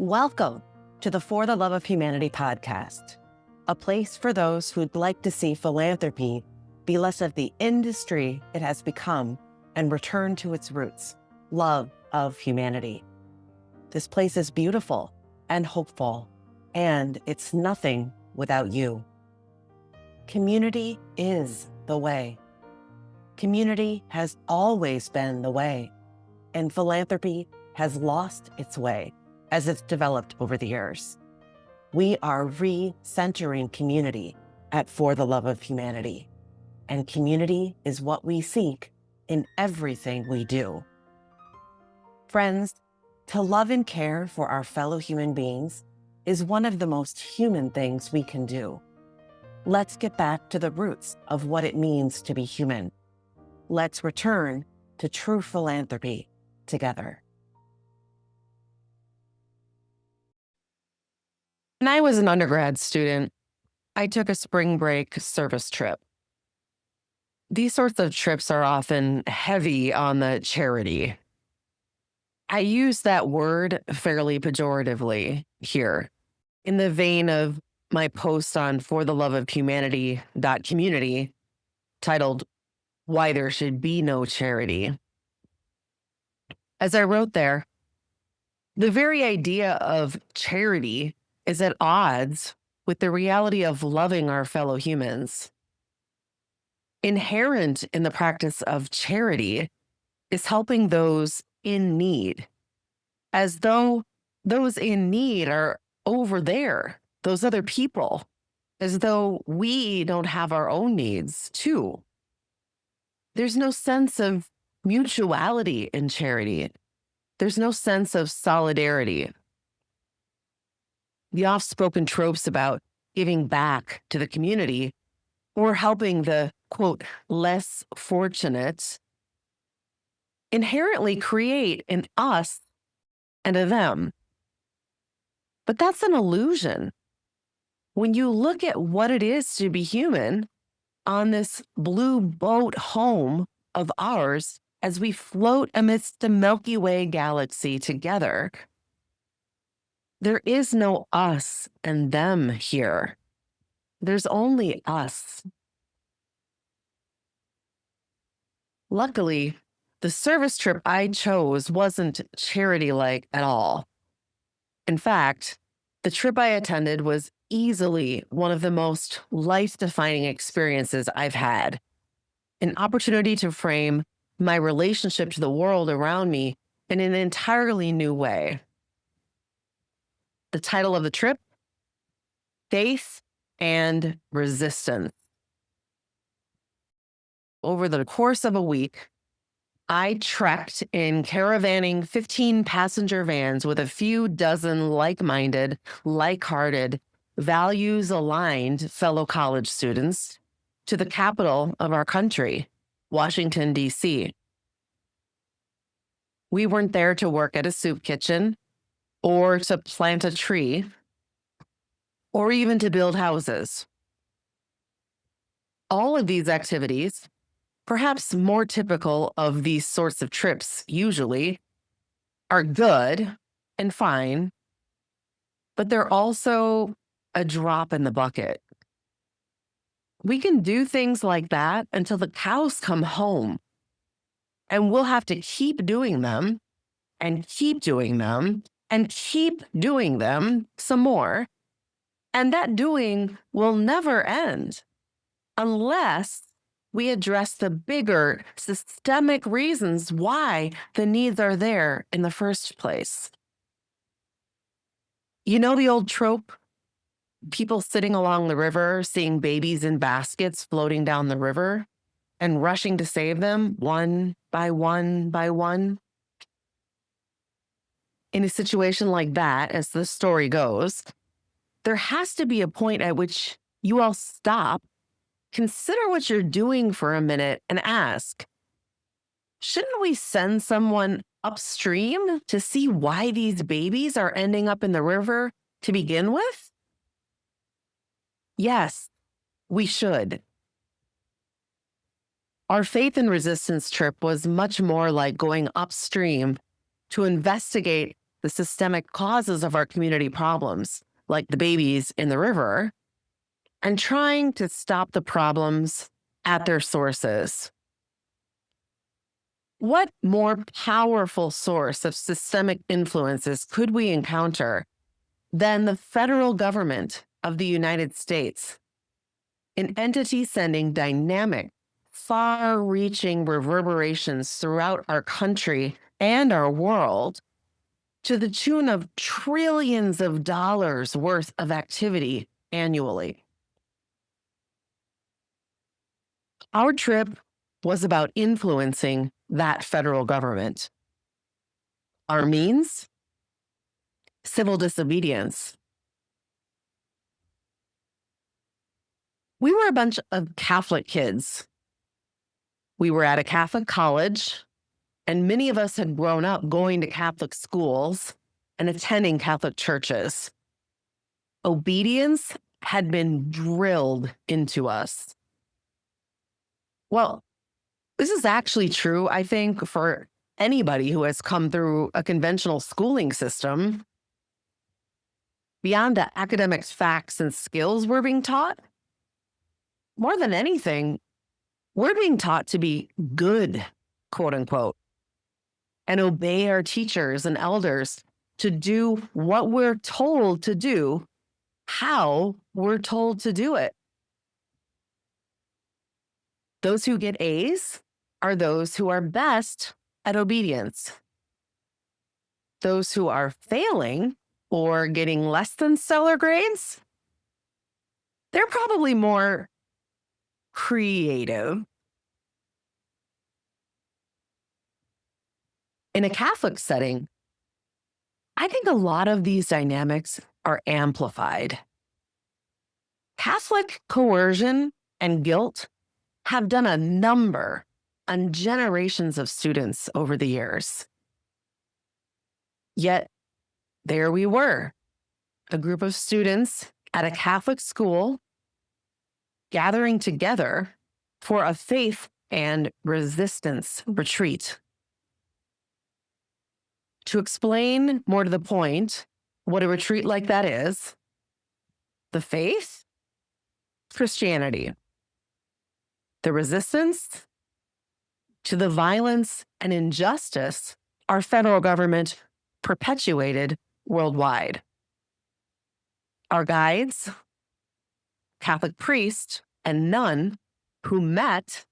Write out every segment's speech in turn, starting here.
Welcome to the For the Love of Humanity podcast, a place for those who'd like to see philanthropy be less of the industry it has become and return to its roots, love of humanity. This place is beautiful and hopeful, and it's nothing without you. Community is the way. Community has always been the way, and philanthropy has lost its way as it's developed over the years. We are re-centering community at For the Love of Humanity, and community is what we seek in everything we do. Friends, to love and care for our fellow human beings is one of the most human things we can do. Let's get back to the roots of what it means to be human. Let's return to true philanthropy together. When I was an undergrad student, I took a spring break service trip. These sorts of trips are often heavy on the charity. I use that word fairly pejoratively here, in the vein of my post on fortheloveofhumanity.community titled, Why There Should Be No Charity. As I wrote there, the very idea of charity is at odds with the reality of loving our fellow humans. Inherent in the practice of charity is helping those in need, as though those in need are over there, those other people, as though we don't have our own needs too. There's no sense of mutuality in charity. There's no sense of solidarity. The oft-spoken tropes about giving back to the community or helping the, quote, less fortunate inherently create an us and a them. But that's an illusion. When you look at what it is to be human on this blue boat home of ours as we float amidst the Milky Way galaxy together, there is no us and them here. There's only us. Luckily, the service trip I chose wasn't charity-like at all. In fact, the trip I attended was easily one of the most life-defining experiences I've had. An opportunity to frame my relationship to the world around me in an entirely new way. The title of the trip, Faith and Resistance. Over the course of a week, I trekked in caravanning 15-passenger vans with a few dozen like-minded, like-hearted, values-aligned fellow college students to the capital of our country, Washington, D.C. We weren't there to work at a soup kitchen, or to plant a tree, or even to build houses. All of these activities, perhaps more typical of these sorts of trips usually, are good and fine, but they're also a drop in the bucket. We can do things like that until the cows come home, and we'll have to keep doing them and keep doing them and keep doing them some more. And that doing will never end unless we address the bigger systemic reasons why the needs are there in the first place. You know the old trope? People sitting along the river, seeing babies in baskets floating down the river and rushing to save them one by one by one. In a situation like that, as the story goes, there has to be a point at which you all stop, consider what you're doing for a minute, and ask, shouldn't we send someone upstream to see why these babies are ending up in the river to begin with? Yes, we should. Our faith and resistance trip was much more like going upstream to investigate the systemic causes of our community problems, like the babies in the river, and trying to stop the problems at their sources. What more powerful source of systemic influences could we encounter than the federal government of the United States, an entity sending dynamic, far reaching reverberations throughout our country and our world to the tune of trillions of dollars worth of activity annually? Our trip was about influencing that federal government. Our means? Civil disobedience. We were a bunch of Catholic kids. We were at a Catholic college, and many of us had grown up going to Catholic schools and attending Catholic churches. Obedience had been drilled into us. Well, this is actually true, I think, for anybody who has come through a conventional schooling system. Beyond the academic facts and skills we're being taught, more than anything, we're being taught to be good, quote unquote, and obey our teachers and elders, to do what we're told to do, how we're told to do it. Those who get A's are those who are best at obedience. Those who are failing or getting less than stellar grades, they're probably more creative. In a Catholic setting, I think a lot of these dynamics are amplified. Catholic coercion and guilt have done a number on generations of students over the years. Yet, there we were, a group of students at a Catholic school gathering together for a faith and resistance retreat. To explain more to the point what a retreat like that is, the faith, Christianity. The resistance to the violence and injustice our federal government perpetuated worldwide. Our guides, Catholic priest and nun, who met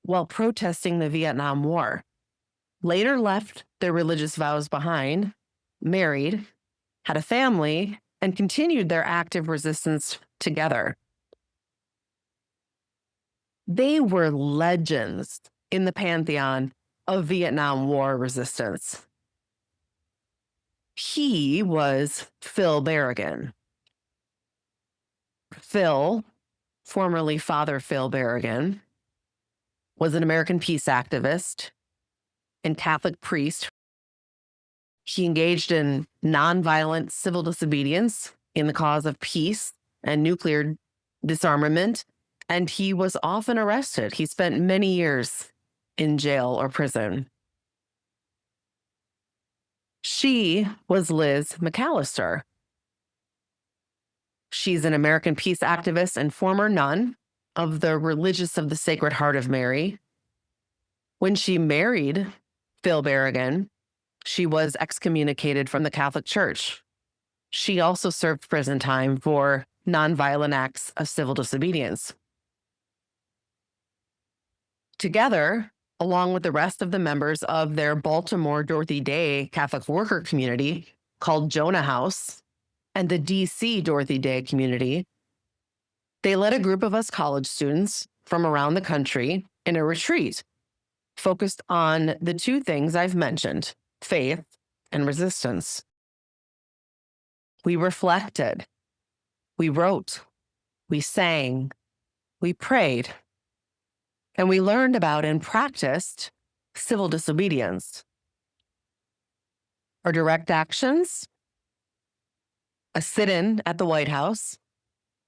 while protesting the Vietnam War, later left their religious vows behind, married, had a family, and continued their active resistance together. They were legends in the pantheon of Vietnam War resistance. He was Phil Berrigan. Phil, formerly Father Phil Berrigan, was an American peace activist and Catholic priest. He engaged in nonviolent civil disobedience in the cause of peace and nuclear disarmament, and he was often arrested. He spent many years in jail or prison. She was Liz McAllister. She's an American peace activist and former nun of the Religious of the Sacred Heart of Mary. When she married Phil Berrigan, she was excommunicated from the Catholic Church. She also served prison time for nonviolent acts of civil disobedience. Together, along with the rest of the members of their Baltimore Dorothy Day Catholic worker community called Jonah House and the DC Dorothy Day community, they led a group of us college students from around the country in a retreat focused on the two things I've mentioned, faith and resistance. We reflected, we wrote, we sang, we prayed, and we learned about and practiced civil disobedience. Our direct actions: a sit-in at the White House,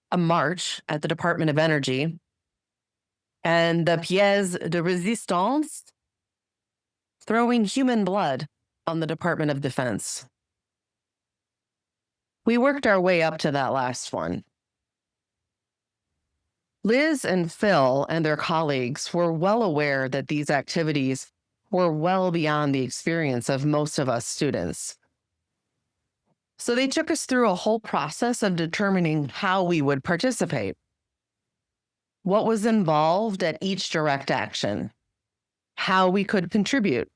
a march at the Department of Energy, and the pièce de résistance, throwing human blood on the Department of Defense. We worked our way up to that last one. Liz and Phil and their colleagues were well aware that these activities were well beyond the experience of most of us students. So they took us through a whole process of determining how we would participate, what was involved at each direct action, how we could contribute,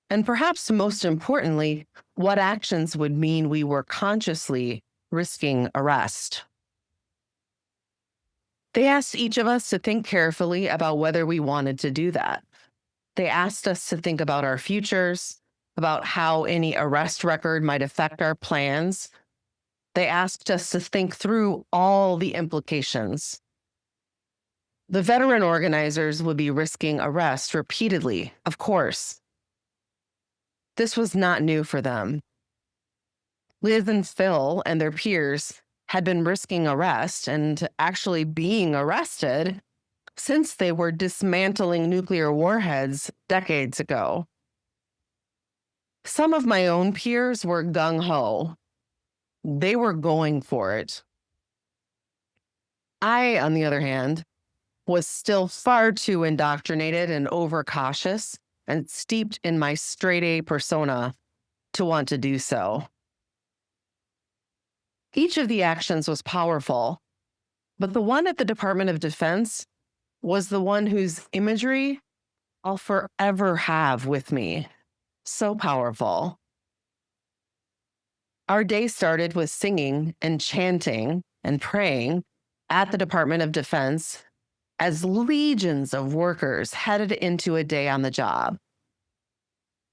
and perhaps most importantly, what actions would mean we were consciously risking arrest. They asked each of us to think carefully about whether we wanted to do that. They asked us to think about our futures, about how any arrest record might affect our plans. They asked us to think through all the implications. The veteran organizers would be risking arrest repeatedly, of course. This was not new for them. Liz and Phil and their peers had been risking arrest and actually being arrested since they were dismantling nuclear warheads decades ago. Some of my own peers were gung-ho. They were going for it. I, on the other hand, was still far too indoctrinated and overcautious and steeped in my straight-A persona to want to do so. Each of the actions was powerful, but the one at the Department of Defense was the one whose imagery I'll forever have with me. So powerful. Our day started with singing and chanting and praying at the Department of Defense as legions of workers headed into a day on the job,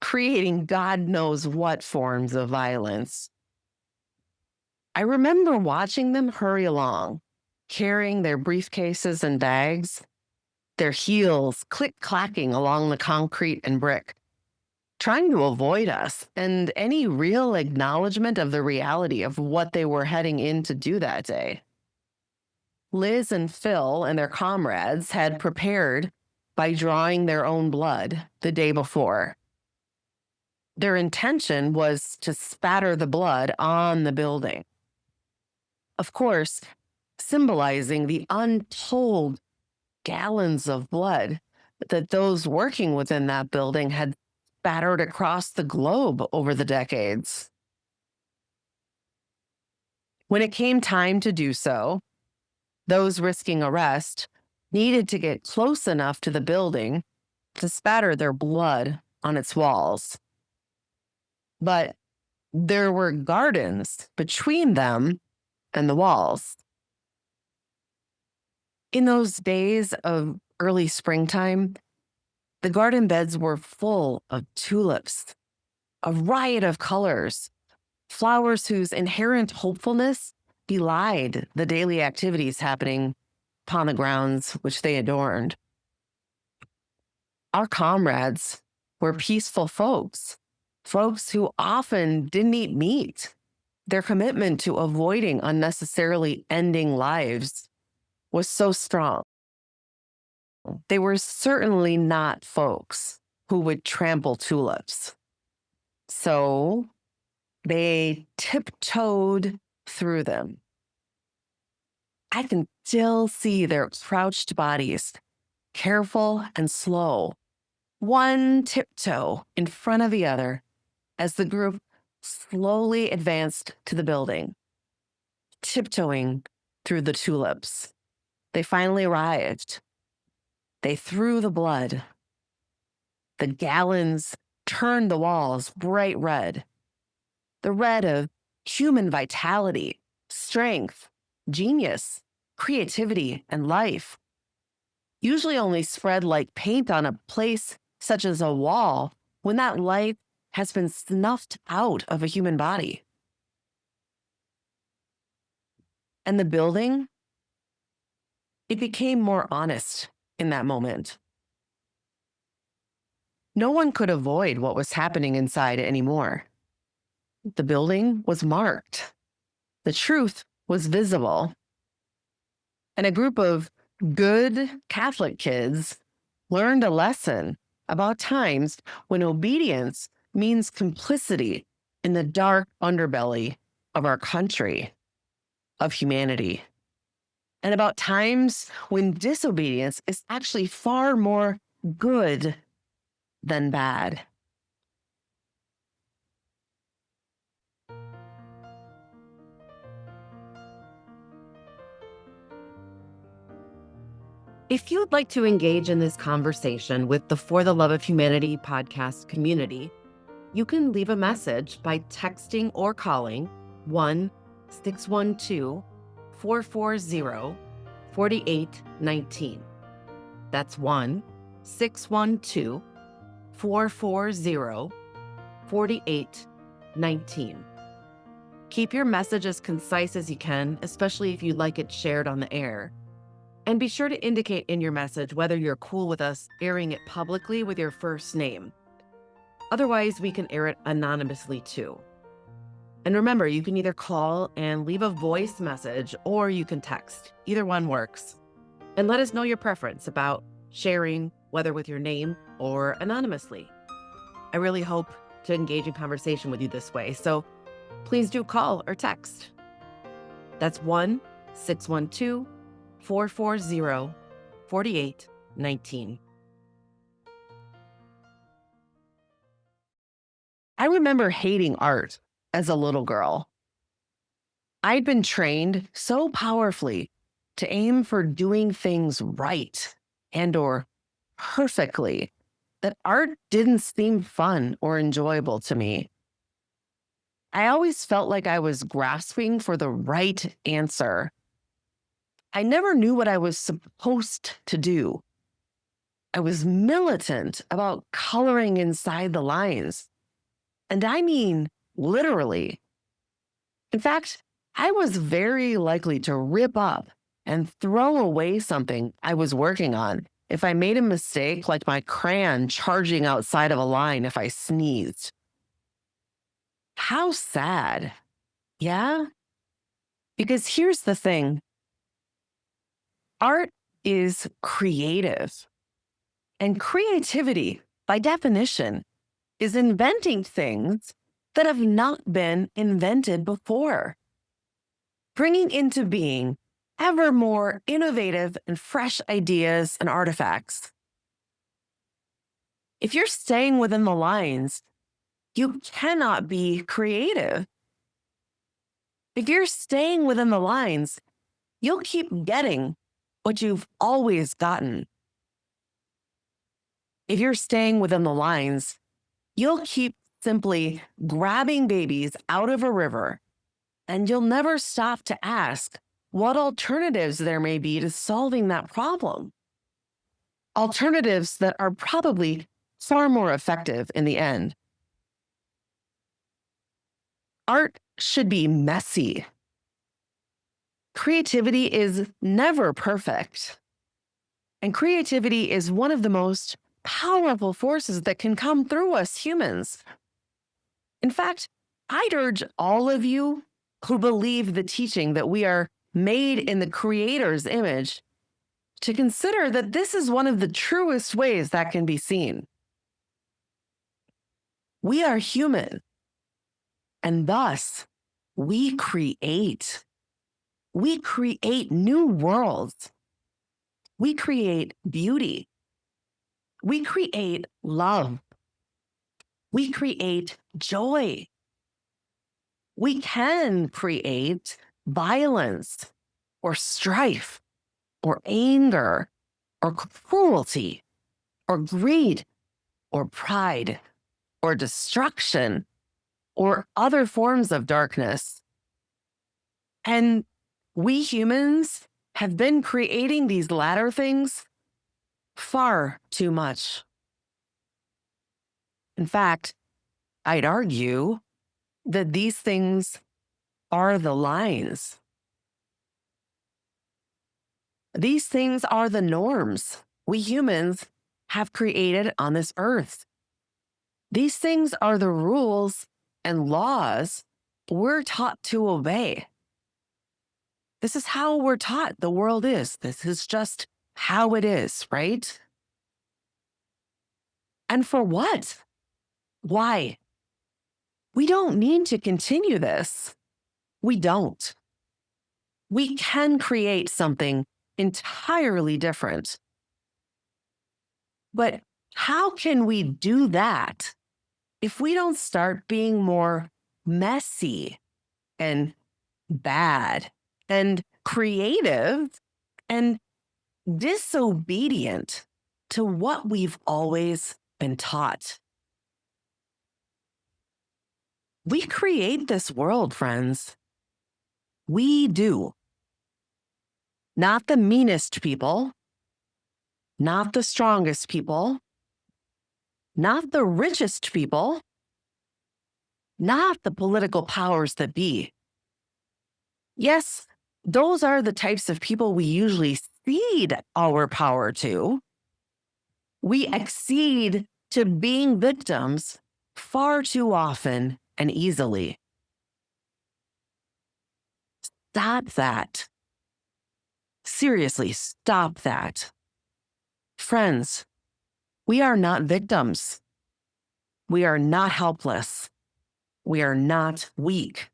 creating God knows what forms of violence. I remember watching them hurry along, carrying their briefcases and bags, their heels click-clacking along the concrete and brick, trying to avoid us and any real acknowledgement of the reality of what they were heading in to do that day. Liz and Phil and their comrades had prepared by drawing their own blood the day before. Their intention was to spatter the blood on the building. Of course, symbolizing the untold gallons of blood that those working within that building had spattered across the globe over the decades. When it came time to do so, those risking arrest needed to get close enough to the building to spatter their blood on its walls. But there were gardens between them and the walls. In those days of early springtime, the garden beds were full of tulips, a riot of colors, flowers whose inherent hopefulness belied the daily activities happening upon the grounds which they adorned. Our comrades were peaceful folks who often didn't eat meat. Their commitment to avoiding unnecessarily ending lives was so strong. They were certainly not folks who would trample tulips. So they tiptoed through them. I can still see their crouched bodies, careful and slow, one tiptoe in front of the other as the group slowly advanced to the building, tiptoeing through the tulips. They finally arrived. They threw the blood. The gallons turned the walls bright red, the red of human vitality, strength, genius, creativity, and life, usually only spread like paint on a place such as a wall when that life has been snuffed out of a human body. And the building, it became more honest in that moment. No one could avoid what was happening inside anymore. The building was marked. The truth was visible. And a group of good Catholic kids learned a lesson about times when obedience means complicity in the dark underbelly of our country, of humanity, and about times when disobedience is actually far more good than bad. If you'd like to engage in this conversation with the For the Love of Humanity podcast community, you can leave a message by texting or calling 1-612-440-4819. That's 1-612-440-4819. Keep your message as concise as you can, especially if you'd like it shared on the air. And be sure to indicate in your message whether you're cool with us airing it publicly with your first name. Otherwise, we can air it anonymously too. And remember, you can either call and leave a voice message or you can text. Either one works. And let us know your preference about sharing, whether with your name or anonymously. I really hope to engage in conversation with you this way, so please do call or text. That's 1-612-440-4819. I remember hating art as a little girl. I'd been trained so powerfully to aim for doing things right and/or perfectly that art didn't seem fun or enjoyable to me. I always felt like I was grasping for the right answer. I never knew what I was supposed to do. I was militant about coloring inside the lines. And I mean, literally. In fact, I was very likely to rip up and throw away something I was working on if I made a mistake, like my crayon charging outside of a line if I sneezed. How sad. Yeah? Because here's the thing. Art is creative. And creativity, by definition, is inventing things that have not been invented before, bringing into being ever more innovative and fresh ideas and artifacts. If you're staying within the lines, you cannot be creative. If you're staying within the lines, you'll keep getting what you've always gotten. If you're staying within the lines, you'll keep simply grabbing babies out of a river, and you'll never stop to ask what alternatives there may be to solving that problem. Alternatives that are probably far more effective in the end. Art should be messy. Creativity is never perfect. And creativity is one of the most powerful forces that can come through us humans. In fact, I'd urge all of you who believe the teaching that we are made in the Creator's image to consider that this is one of the truest ways that can be seen. We are human, and thus we create. We create new worlds. We create beauty. We create love. We create joy. We can create violence or strife or anger or cruelty or greed or pride or destruction or other forms of darkness. And we humans have been creating these latter things far too much. In fact, I'd argue that these things are the lines. These things are the norms we humans have created on this earth. These things are the rules and laws we're taught to obey. This is how we're taught the world is. This is just how it is, right? And for what? Why? We don't need to continue this. We don't. We can create something entirely different. But how can we do that if we don't start being more messy and bad and creative and disobedient to what we've always been taught? We create this world, friends. We do. Not the meanest people, not the strongest people, not the richest people, not the political powers that be. Yes, those are the types of people we usually cede our power to. We accede to being victims far too often and easily. Stop that. Seriously, stop that. Friends, we are not victims. We are not helpless. We are not weak.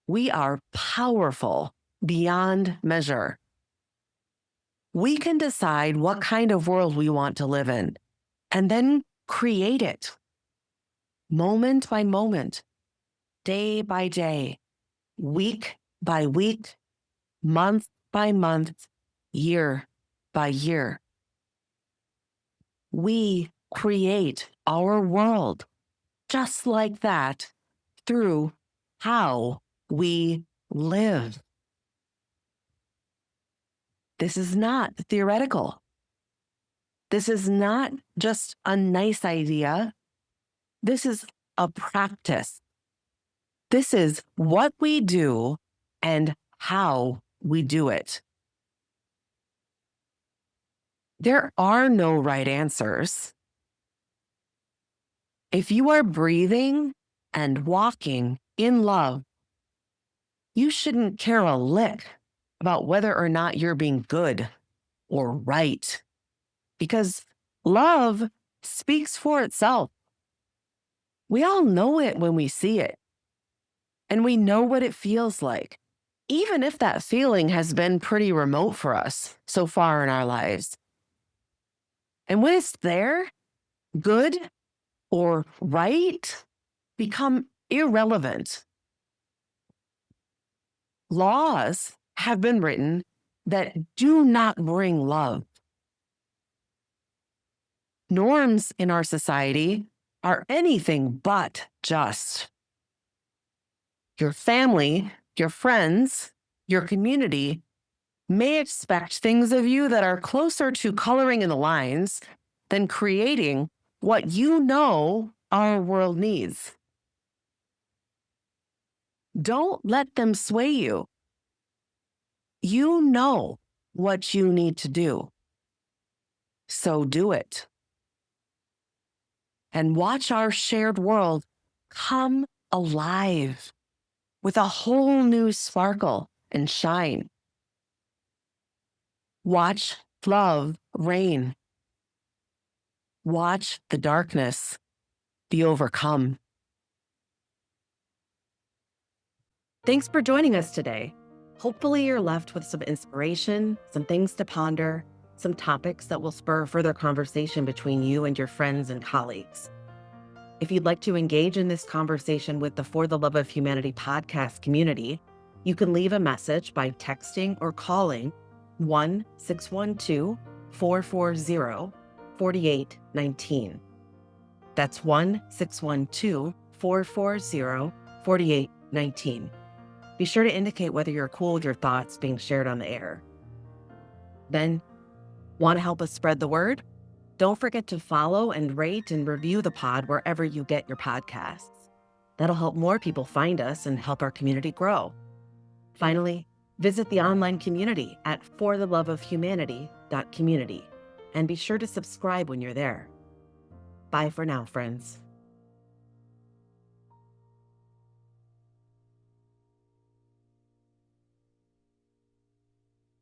We are powerful beyond measure. We can decide what kind of world we want to live in and then create it. Moment by moment, day by day, week by week, month by month, year by year. We create our world just like that through how we live. This is not theoretical. This is not just a nice idea. This is a practice. This is what we do and how we do it. There are no right answers. If you are breathing and walking in love, you shouldn't care a lick about whether or not you're being good or right, because love speaks for itself. We all know it when we see it, and we know what it feels like, even if that feeling has been pretty remote for us so far in our lives. And when it's there, good or right become irrelevant. Laws have been written that do not bring love. Norms in our society are anything but just. Your family, your friends, your community may expect things of you that are closer to coloring in the lines than creating what you know our world needs. Don't let them sway you. You know what you need to do. So do it. And watch our shared world come alive with a whole new sparkle and shine. Watch love reign. Watch the darkness be overcome. Thanks for joining us today. Hopefully you're left with some inspiration, some things to ponder, some topics that will spur further conversation between you and your friends and colleagues. If you'd like to engage in this conversation with the For the Love of Humanity podcast community, you can leave a message by texting or calling 1-612-440-4819. That's 1-612-440-4819. Be sure to indicate whether you're cool with your thoughts being shared on the air. Then, want to help us spread the word? Don't forget to follow and rate and review the pod wherever you get your podcasts. That'll help more people find us and help our community grow. Finally, visit the online community at fortheloveofhumanity.community and be sure to subscribe when you're there. Bye for now, friends.